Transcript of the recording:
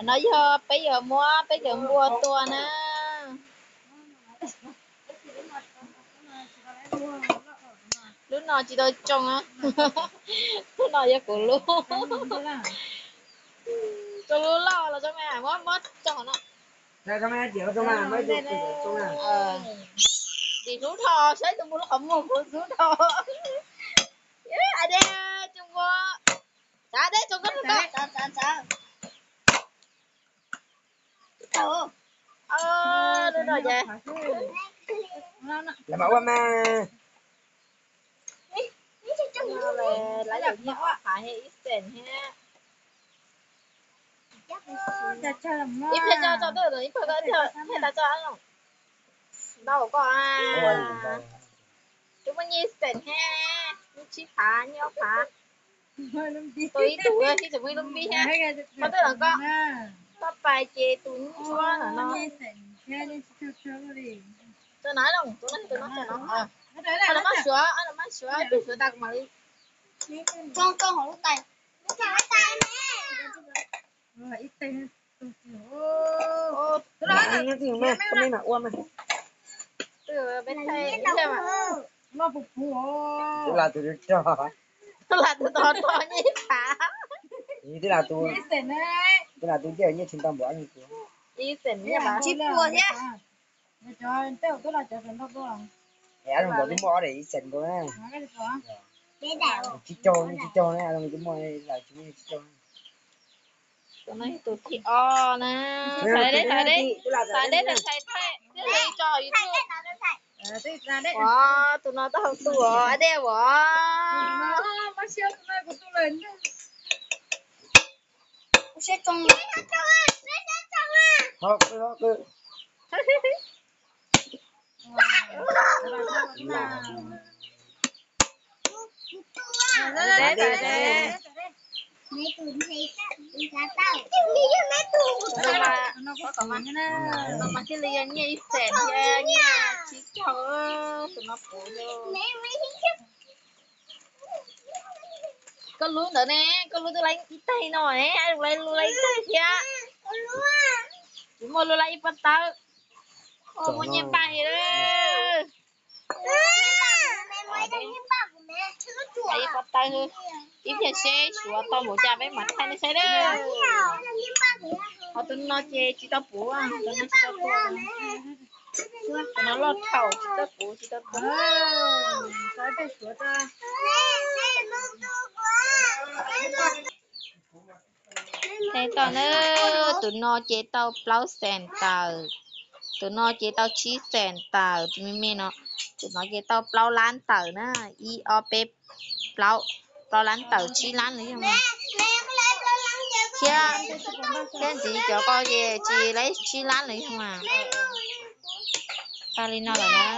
Nói bây giờ mua tua nè. Lúc nào chị tôi trông á. Lúc nào giờ của luôn. Cho luôn lo là cho mẹ mất cho nó. Đây cho mẹ chịu cho mẹ mới được cho mẹ. Đi rú thò sẽ tôi mua không mua rú thò. Ai đây chung mua. Dạ đấy chung có sao. Đâu. Đúng rồi vậy. Là bảo mà. Về lấy được như họ phải hay ít tiền ha. Ít cho tôi rồi, ít cho hay là cho ăn không? Đâu có chúng mình như tiền ha. Chỉ phá nhau phá. Tôi ít tuổi thì chúng mình luôn đi ha. Có tôi là có bài chê tôi chúa là nó. Tôi nói đâu, tôi nói cho nó. Anh là mắt sữa, tôi sữa đặc mà đi. Con hỏi lúc tay. Lúc tay mẹ. Ít tiền. Tôi nói là gì mẹ, con này mà ôm mà. Từ bên thầy xem mà. Nó phục vụ. Tức là tôi cho. Tức là tôi to như phá. Tức là tôi chơi như chúng ta bỏ như thế. Ý tỉnh nha bà. Chị của nhá. Tôi ăn bỏ cái mỏ để sần của nó. Bé đảo. Chị cho nó ăn cái mỏ này là chúng chị cho. Tụi này tụi chị o nè. Xài đấy. Xài đấy là xài thế. Cái gì cho YouTube. Wow, tụi nó tao học tụi ở đây wow. Mà siêu tụi này của tôi lên. Sẽ trông. Học cứ. Đấy. Mấy tụi thấy đi ra tao. Mấy tụi. Nó có cả mặt nó mà cái liền như sẹn nha. Chỉ cho tụi nó phụ vô. Có lúa nữa nè, có lúa tôi lấy ít tay nè, ai được lấy lúa lấy tay kia. Chúng mua lúa lấy ít bắt tao. Ô mua nhẹ bay đó. Lấy bắt tay thôi. Ít giờ xe sủa tao bổ cha với mặt thay nó xe đó. Họ tụi nó chê chỉ tao bố à, tụi nó chỉ tao bố. Tụi nó lót khẩu chỉ tao bố. Sao để sủa ta. Thế tao nữa tụi nó chế tao plau sen tao. Tụi nó chế tao chi sen tao. Tụi nó chế tao plau lan tao nữa. IOP plau lan tao chi lan nữa không mà. Kia chị cho coi kìa chị lấy chi lan nữa không mà. Tao lên nó là nó.